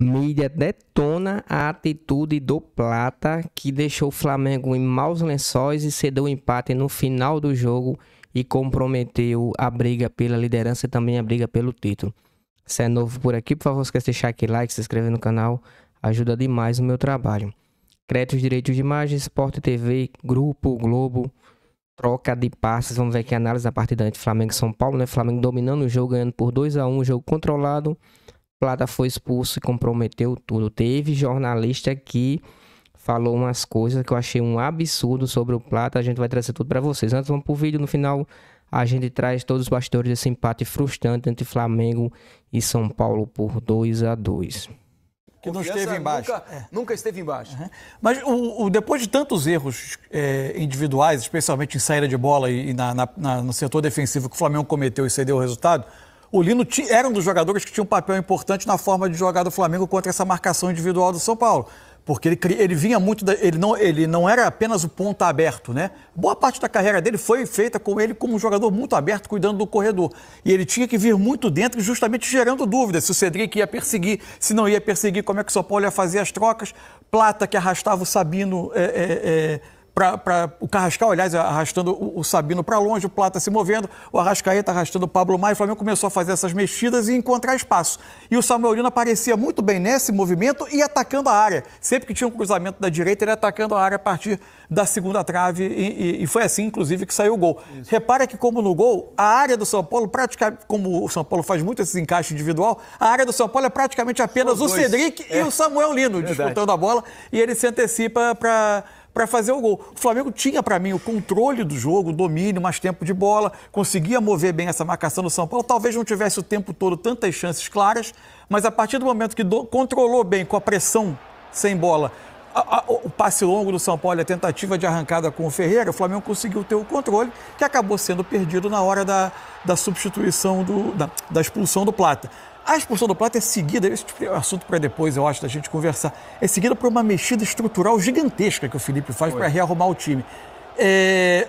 Mídia detona a atitude do Plata, que deixou o Flamengo em maus lençóis e cedeu o empate no final do jogo e comprometeu a briga pela liderança e também a briga pelo título. Se é novo por aqui, por favor, esqueça de deixar aquele like, se inscrever no canal, ajuda demais o meu trabalho. Créditos, direitos de imagem, Sport TV, Grupo Globo, troca de passes. Vamos ver aqui a análise da partida entre Flamengo e São Paulo, né? Flamengo dominando o jogo, ganhando por 2-1, jogo controlado. Plata foi expulso e comprometeu tudo. Teve jornalista que falou umas coisas que eu achei um absurdo sobre o Plata. A gente vai trazer tudo para vocês. Antes, vamos pro vídeo. No final, a gente traz todos os bastidores desse empate frustrante entre Flamengo e São Paulo por 2-2. Que não esteve embaixo. Nunca esteve embaixo. Uhum. Mas depois de tantos erros individuais, especialmente em saída de bola e no setor defensivo que o Flamengo cometeu e cedeu o resultado, o Lino era um dos jogadores que tinha um papel importante na forma de jogar do Flamengo contra essa marcação individual do São Paulo. Porque ele vinha muito... Ele não era apenas o ponta aberto, né? Boa parte da carreira dele foi feita com ele como um jogador muito aberto, cuidando do corredor. E ele tinha que vir muito dentro, justamente gerando dúvidas. Se o Cedric ia perseguir, se não ia perseguir, como é que o São Paulo ia fazer as trocas. Plata, que arrastava o Sabino... o Carrascal, aliás, arrastando o Sabino para longe, o Plata se movendo, o Arrascaeta arrastando o Pablo Maia. O Flamengo começou a fazer essas mexidas e encontrar espaço. E o Samuel Lino aparecia muito bem nesse movimento e atacando a área. Sempre que tinha um cruzamento da direita, ele atacando a área a partir da segunda trave e foi assim, inclusive, que saiu o gol. Isso. Repara que, como no gol, a área do São Paulo, praticamente, como o São Paulo faz muito esse encaixe individual, a área do São Paulo é praticamente apenas o Cedric e o Samuel Lino disputando a bola, e ele se antecipa para fazer o gol. O Flamengo tinha, para mim, o controle do jogo, o domínio, mais tempo de bola, conseguia mover bem essa marcação do São Paulo. Talvez não tivesse o tempo todo tantas chances claras, mas a partir do momento que controlou bem com a pressão sem bola, o passe longo do São Paulo, a tentativa de arrancada com o Ferreira, o Flamengo conseguiu ter o controle, que acabou sendo perdido na hora da substituição, da expulsão do Plata. A expulsão do Plata é seguida, esse é um assunto para depois, eu acho, da gente conversar, é seguida por uma mexida estrutural gigantesca que o Felipe faz para rearrumar o time.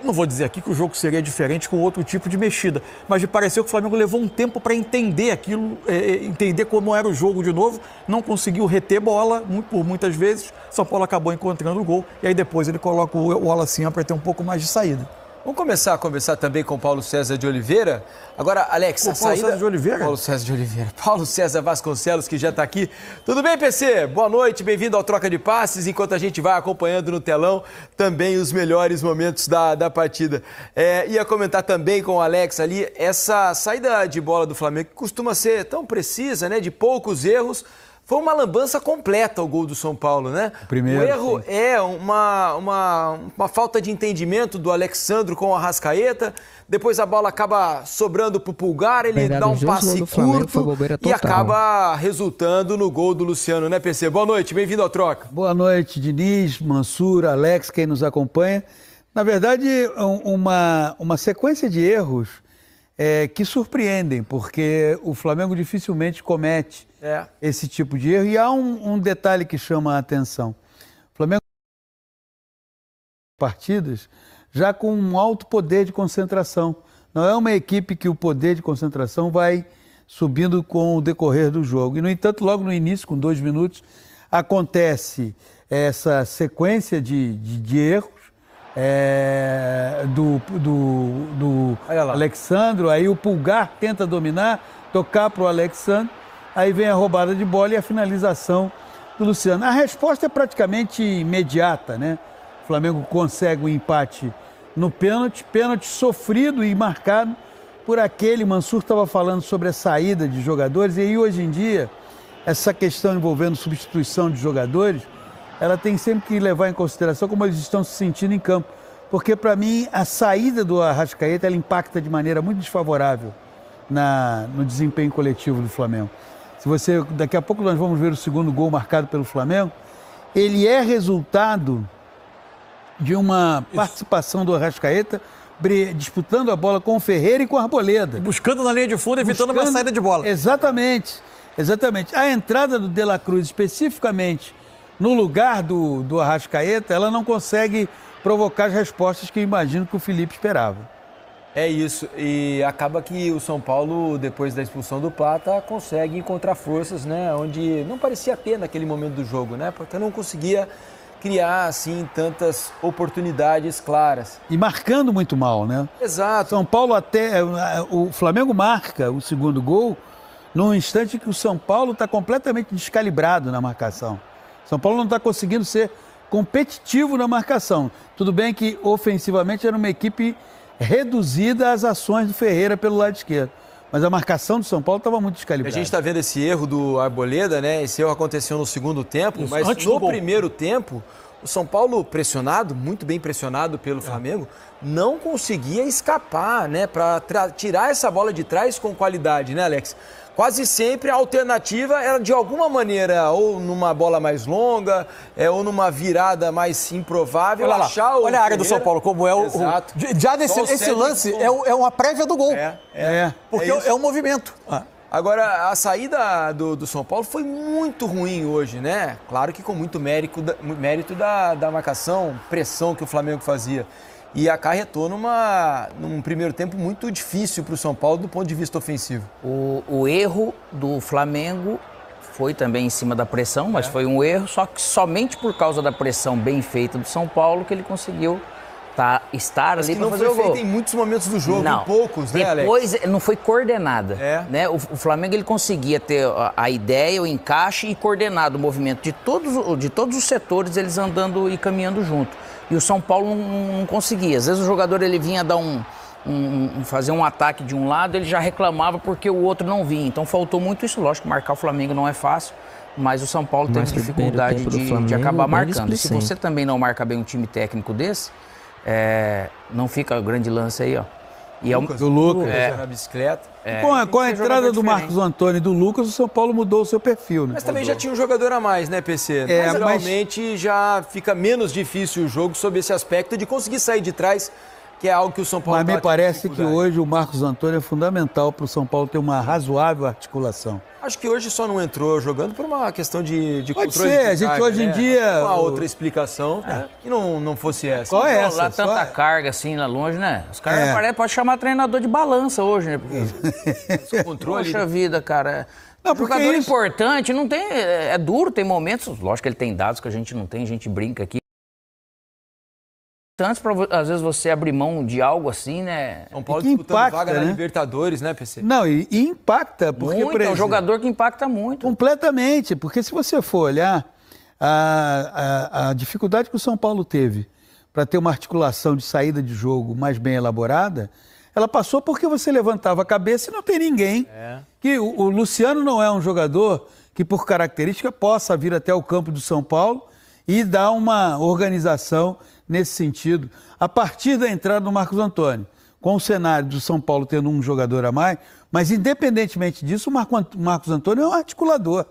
Não vou dizer aqui que o jogo seria diferente com outro tipo de mexida, mas me pareceu que o Flamengo levou um tempo para entender aquilo, entender como era o jogo de novo, não conseguiu reter bola por muitas vezes, São Paulo acabou encontrando o gol, e aí depois ele coloca o Wallacinho para ter um pouco mais de saída. Vamos começar a conversar também com Paulo César de Oliveira. Agora, Alex, a saída... Paulo César de Oliveira? Paulo César de Oliveira. Paulo César Vasconcelos, que já está aqui. Tudo bem, PC? Boa noite, bem-vindo ao Troca de Passes, enquanto a gente vai acompanhando no telão também os melhores momentos da partida. Ia comentar também com o Alex ali, essa saída de bola do Flamengo, que costuma ser tão precisa, né, de poucos erros. Foi uma lambança completa o gol do São Paulo, né? Primeiro, o erro sim. É uma falta de entendimento do Alexandro com o Arrascaeta. Depois a bola acaba sobrando pro Pulgar, ele dá um passe curto e acaba resultando no gol do Luciano, né, PC? Boa noite, bem-vindo ao Troca. Boa noite, Diniz, Mansur, Alex, quem nos acompanha. Na verdade, uma sequência de erros que surpreendem, porque o Flamengo dificilmente comete esse tipo de erro. E há um detalhe que chama a atenção. O Flamengo partidas já com um alto poder de concentração. Não é uma equipe que o poder de concentração vai subindo com o decorrer do jogo. E, no entanto, logo no início, com 2 minutos, acontece essa sequência de erros do Alexandro. Aí o Pulgar tenta dominar, tocar para o Alexandro. Aí vem a roubada de bola e a finalização do Luciano. A resposta é praticamente imediata, né? O Flamengo consegue o empate no pênalti sofrido e marcado por aquele. Mansur estava falando sobre a saída de jogadores, e aí hoje em dia, essa questão envolvendo substituição de jogadores, ela tem sempre que levar em consideração como eles estão se sentindo em campo. Porque, para mim, a saída do Arrascaeta, ela impacta de maneira muito desfavorável no desempenho coletivo do Flamengo. Daqui a pouco nós vamos ver o segundo gol marcado pelo Flamengo. Ele é resultado de uma participação do Arrascaeta disputando a bola com o Ferreira e com o Arboleda. Buscando na linha de fundo, evitando uma saída de bola. Exatamente. A entrada do De La Cruz, especificamente no lugar do Arrascaeta, ela não consegue provocar as respostas que eu imagino que o Felipe esperava. É isso, e acaba que o São Paulo, depois da expulsão do Plata, consegue encontrar forças, né, onde não parecia ter naquele momento do jogo, né, porque não conseguia criar, assim, tantas oportunidades claras. E marcando muito mal, né? Exato. São Paulo o Flamengo marca o segundo gol num instante que o São Paulo está completamente descalibrado na marcação. São Paulo não está conseguindo ser competitivo na marcação. Tudo bem que ofensivamente era uma equipe reduzida às ações do Ferreira pelo lado esquerdo. Mas a marcação do São Paulo estava muito descalibrada. A gente está vendo esse erro do Arboleda, né? Esse erro aconteceu no segundo tempo, Isso, mas no primeiro tempo, o São Paulo pressionado, muito bem pressionado pelo Flamengo, não conseguia escapar, né? Para tirar essa bola de trás com qualidade, né, Alex? Quase sempre a alternativa era de alguma maneira, ou numa bola mais longa, ou numa virada mais improvável. Olha lá, olha a área do São Paulo, como é o... Exato. Já esse lance é uma prévia do gol. Porque é um movimento. Agora, a saída do São Paulo foi muito ruim hoje, né? Claro que com muito mérito da marcação, pressão que o Flamengo fazia. E acarretou num primeiro tempo muito difícil para o São Paulo do ponto de vista ofensivo. O erro do Flamengo foi também em cima da pressão, mas foi um erro, só que somente por causa da pressão bem feita do São Paulo que ele conseguiu estar ali para fazer o gol. Não foi feito em muitos momentos do jogo, em poucos, né, Alex? Depois não foi coordenada. Né? O Flamengo ele conseguia ter a ideia, o encaixe e coordenado o movimento de todos os setores, eles andando e caminhando junto. E o São Paulo não conseguia. Às vezes o jogador ele vinha dar fazer um ataque de um lado, ele já reclamava porque o outro não vinha. Então faltou muito isso. Lógico que marcar o Flamengo não é fácil, mas o São Paulo teve dificuldade de acabar marcando. Se você também não marca bem um time técnico desse, não fica grande lance aí, ó. E do Lucas na bicicleta. Com a entrada do Marcos Antônio e do Lucas, o São Paulo mudou o seu perfil, né? Mas também já tinha um jogador a mais, né, PC? Mas realmente já fica menos difícil o jogo sob esse aspecto de conseguir sair de trás, que é algo que o São Paulo... Mas me parece que hoje o Marcos Antônio é fundamental para o São Paulo ter uma razoável articulação. Acho que hoje só não entrou jogando por uma questão de pode controle ser, de a gente carga, hoje em dia... Uma outra explicação que não fosse essa. Qual é essa? Lá tanta carga assim lá longe, né? Os caras pode chamar treinador de balança hoje, né? Porque... controle. Poxa vida, cara. Não, jogador importante, não tem... É duro, tem momentos... Lógico que ele tem dados que a gente não tem, a gente brinca aqui. Tanto para, às vezes, você abrir mão de algo assim, né? São Paulo disputando vaga na Libertadores, né, PC? Não, e impacta. Porque, muito, é um jogador que impacta muito. Completamente, porque se você for olhar a dificuldade que o São Paulo teve para ter uma articulação de saída de jogo mais bem elaborada, ela passou porque você levantava a cabeça e não tem ninguém. Que o Luciano não é um jogador que, por característica, possa vir até o campo do São Paulo e dar uma organização nesse sentido. A partir da entrada do Marcos Antônio, com o cenário do São Paulo tendo um jogador a mais, mas independentemente disso, o Marcos Antônio é um articulador.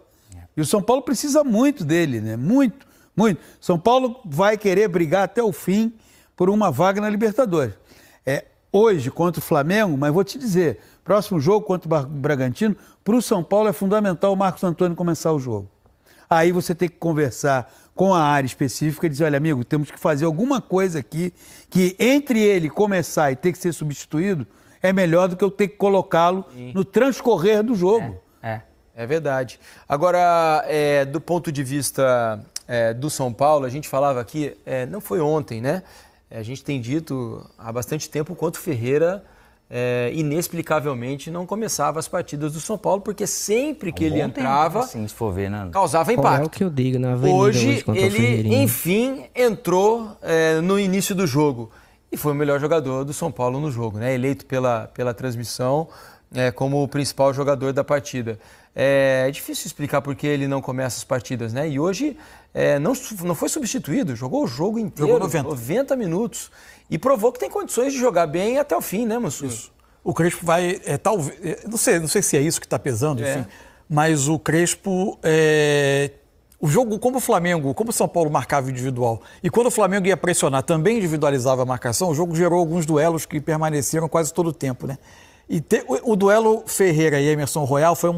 E o São Paulo precisa muito dele, né? Muito, muito. São Paulo vai querer brigar até o fim por uma vaga na Libertadores. Hoje, contra o Flamengo, mas vou te dizer, próximo jogo contra o Bragantino, para o São Paulo é fundamental o Marcos Antônio começar o jogo. Aí você tem que conversar com a área específica e dizer, olha, amigo, temos que fazer alguma coisa aqui que entre ele começar e ter que ser substituído é melhor do que eu ter que colocá-lo no transcorrer do jogo. É verdade. Agora, do ponto de vista do São Paulo, a gente falava aqui, não foi ontem, né? A gente tem dito há bastante tempo o quanto o Ferreira... inexplicavelmente não começava as partidas do São Paulo, porque sempre que ele entrava, assim, se for ver, né? causava impacto. É o que eu digo na Avenida hoje ele, enfim, entrou no início do jogo e foi o melhor jogador do São Paulo no jogo, né? Eleito pela transmissão como o principal jogador da partida. É difícil explicar por que ele não começa as partidas, né? E hoje não foi substituído, jogou o jogo inteiro, 90 minutos. E provou que tem condições de jogar bem até o fim, né, Mussum? O Crespo vai, talvez, não sei se é isso que está pesando, enfim, mas o Crespo, o jogo como o Flamengo, como o São Paulo marcava individual, e quando o Flamengo ia pressionar também individualizava a marcação, o jogo gerou alguns duelos que permaneceram quase todo o tempo, né? E o duelo Ferreira e Emerson Royal foi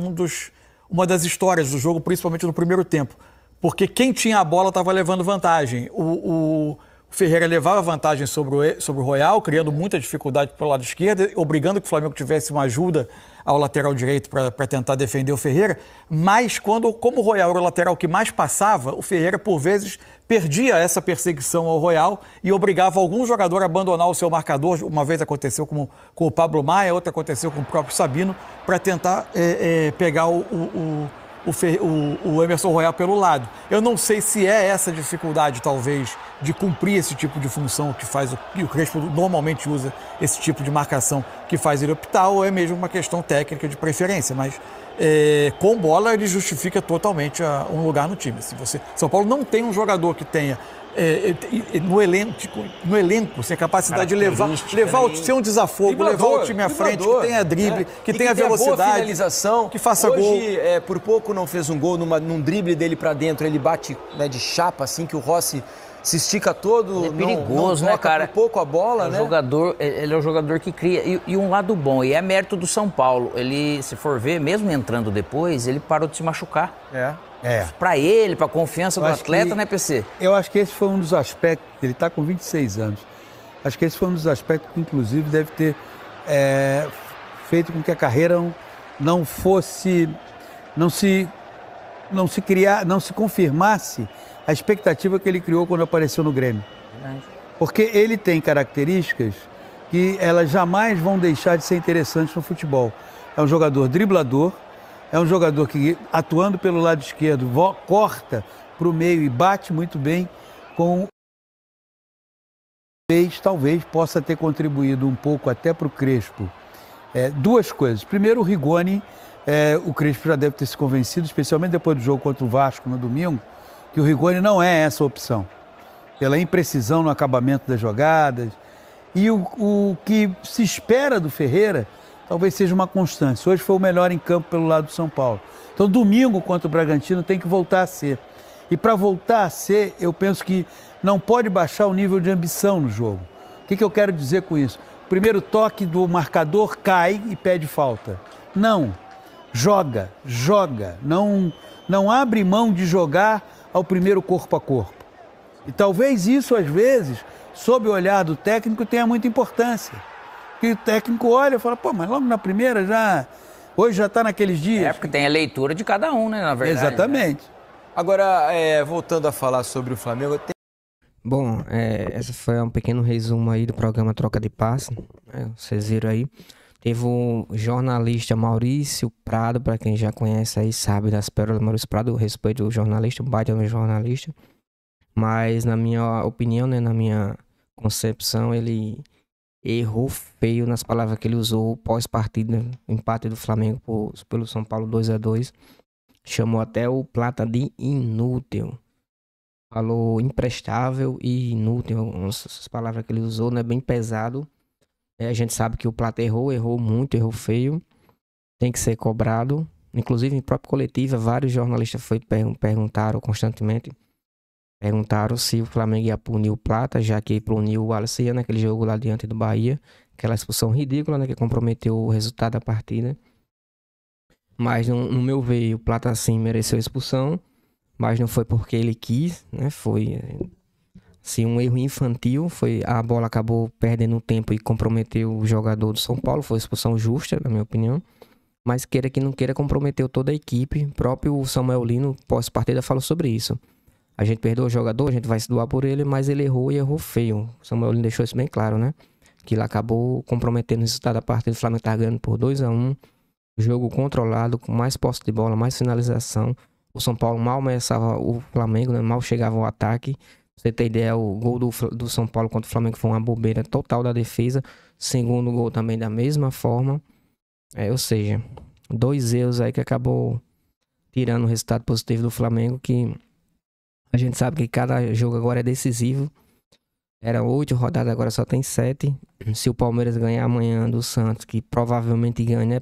uma das histórias do jogo, principalmente no primeiro tempo, porque quem tinha a bola estava levando vantagem. o Ferreira levava vantagem sobre o Royal, criando muita dificuldade pelo lado esquerdo, obrigando que o Flamengo tivesse uma ajuda ao lateral direito para tentar defender o Ferreira, mas como o Royal era o lateral que mais passava, o Ferreira, por vezes, perdia essa perseguição ao Royal e obrigava algum jogador a abandonar o seu marcador. Uma vez aconteceu com o Pablo Maia, outra aconteceu com o próprio Sabino, para tentar pegar o Emerson Royal pelo lado. Eu não sei se é essa dificuldade, talvez, de cumprir esse tipo de função que faz o Crespo normalmente usa esse tipo de marcação que faz ele optar, ou é mesmo uma questão técnica de preferência, mas com bola ele justifica totalmente um lugar no time. São Paulo não tem um jogador que tenha no elenco, sem a capacidade de levar ser um desafogo, levar o time à frente, que tenha drible, que tenha velocidade, boa finalização, que faça hoje, gol. Por pouco não fez um gol num drible dele pra dentro, ele bate de chapa assim que o Rossi se estica todo, é perigoso, não né, cara? Por pouco a bola, né? Ele é um jogador que cria, e um lado bom, e é mérito do São Paulo. Ele, se for ver, mesmo entrando depois, ele parou de se machucar. Pra ele, pra confiança do atleta, né, PC? Eu acho que esse foi um dos aspectos, ele tá com 26 anos, acho que esse foi um dos aspectos que, inclusive, deve ter feito com que a carreira não se confirmasse a expectativa que ele criou quando apareceu no Grêmio. Porque ele tem características que elas jamais vão deixar de ser interessantes no futebol. É um jogador driblador, é um jogador que, atuando pelo lado esquerdo, corta para o meio e bate muito bem talvez possa ter contribuído um pouco até para o Crespo. Duas coisas. Primeiro, o Rigoni, o Crespo já deve ter se convencido, especialmente depois do jogo contra o Vasco no domingo, que o Rigoni não é essa opção. Pela imprecisão no acabamento das jogadas. E o que se espera do Ferreira talvez seja uma constância. Hoje foi o melhor em campo pelo lado do São Paulo. Então, domingo contra o Bragantino tem que voltar a ser. E para voltar a ser, eu penso que não pode baixar o nível de ambição no jogo. O que eu quero dizer com isso? O primeiro toque do marcador cai e pede falta. Não. Joga. Não abre mão de jogar ao primeiro corpo a corpo. E talvez isso, às vezes, sob o olhar do técnico, tenha muita importância. Porque o técnico olha e fala, mas logo na primeira hoje já está naqueles dias. Porque tem a leitura de cada um, né, na verdade. Exatamente. Né? Agora, voltando a falar sobre o Flamengo... Bom, esse foi um pequeno resumo aí do programa Troca de Passe. Vocês viram aí. Teve o jornalista Maurício Prado, para quem já conhece aí, sabe das pérolas do Maurício Prado, eu respeito o jornalista, baita no jornalista. Mas, na minha opinião, né, na minha concepção, ele errou feio nas palavras que ele usou pós-partida, empate do Flamengo pelo São Paulo 2-2. Chamou até o Plata de inútil. Falou imprestável e inútil. Essas palavras que ele usou, né, bem pesado. A gente sabe que o Plata errou muito, errou feio. Tem que ser cobrado. Inclusive, em própria coletiva, vários jornalistas perguntaram constantemente. Perguntaram se o Flamengo ia punir o Plata, já que puniu o Wallace naquele jogo lá diante do Bahia. Aquela expulsão ridícula, né, que comprometeu o resultado da partida. Mas, no meu ver, o Plata sim mereceu a expulsão. Mas não foi porque ele quis, né? Foi assim, um erro infantil. A bola acabou perdendo tempo e comprometeu o jogador do São Paulo. Foi expulsão justa, na minha opinião. Mas queira que não queira, comprometeu toda a equipe. O próprio Samuel Lino, pós-partida, falou sobre isso. A gente perdoa o jogador, a gente vai se doar por ele, mas ele errou e errou feio. O Samuel Lino deixou isso bem claro, né? Que ele acabou comprometendo o resultado da partida. O Flamengo tá ganhando por 2-1. Jogo controlado, com mais posse de bola, mais finalização. O São Paulo mal ameaçava o Flamengo, né? Mal chegava ao ataque. Pra você ter ideia, o gol do São Paulo contra o Flamengo foi uma bobeira total da defesa. Segundo gol também da mesma forma. Ou seja, 2 erros aí que acabou tirando o resultado positivo do Flamengo, que a gente sabe que cada jogo agora é decisivo. Eram 8 rodadas, agora só tem 7. Se o Palmeiras ganhar amanhã do Santos, que provavelmente ganha, né?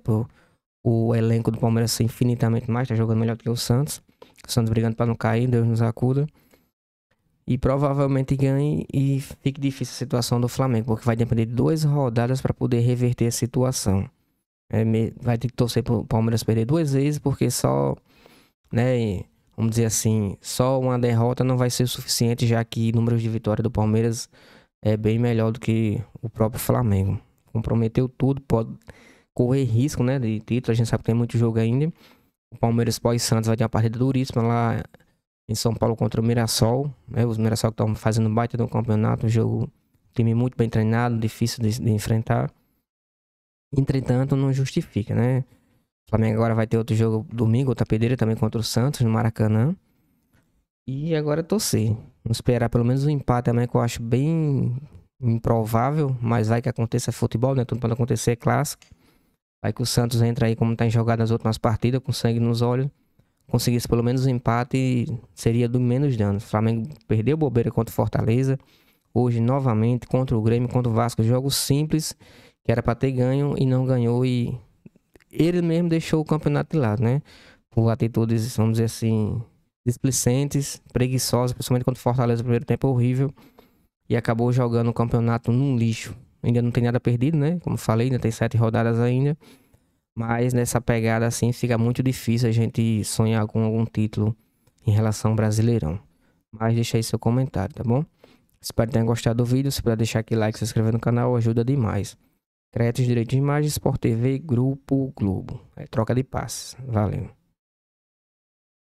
O elenco do Palmeiras ser infinitamente mais, tá jogando melhor do que o Santos. O Santos brigando para não cair, Deus nos acuda. E provavelmente ganhe e fique difícil a situação do Flamengo, porque vai depender de 2 rodadas para poder reverter a situação. Vai ter que torcer para o Palmeiras perder 2 vezes, porque só, né, vamos dizer assim, só uma derrota não vai ser o suficiente, já que o número de vitória do Palmeiras é bem melhor do que o próprio Flamengo. Comprometeu tudo, pode correr risco, né, de título. A gente sabe que tem muito jogo ainda. O Palmeiras pós-Santos vai ter uma partida duríssima lá em São Paulo contra o Mirassol, né? Os Mirassol que estão fazendo baita no campeonato, um jogo, time muito bem treinado, difícil de enfrentar. Entretanto, não justifica, né? O Flamengo agora vai ter outro jogo domingo, outra pedreira também contra o Santos, no Maracanã. E agora torcer. Vamos esperar pelo menos um empate também, que eu acho bem improvável, mas vai que aconteça futebol, né? Tudo pode acontecer, é clássico. Vai que o Santos entra aí como tem jogado nas últimas partidas, com sangue nos olhos. Conseguisse pelo menos um empate, seria do menos dano. O Flamengo perdeu bobeira contra o Fortaleza. Hoje, novamente, contra o Grêmio, contra o Vasco. Jogos simples, que era para ter ganho e não ganhou. E ele mesmo deixou o campeonato de lado, né? Por atitudes, vamos dizer assim, displicentes, preguiçosas. Principalmente contra o Fortaleza, o primeiro tempo horrível. E acabou jogando o campeonato num lixo. Ainda não tem nada perdido, né? Como falei, ainda tem 7 rodadas ainda. Mas nessa pegada assim fica muito difícil a gente sonhar com algum título em relação ao Brasileirão. Mas deixa aí seu comentário, tá bom? Espero que tenham gostado do vídeo. Se puder deixar aquele like e se inscrever no canal, ajuda demais. Créditos, direitos de imagem, Sport TV, Grupo Globo. Troca de passes. Valeu.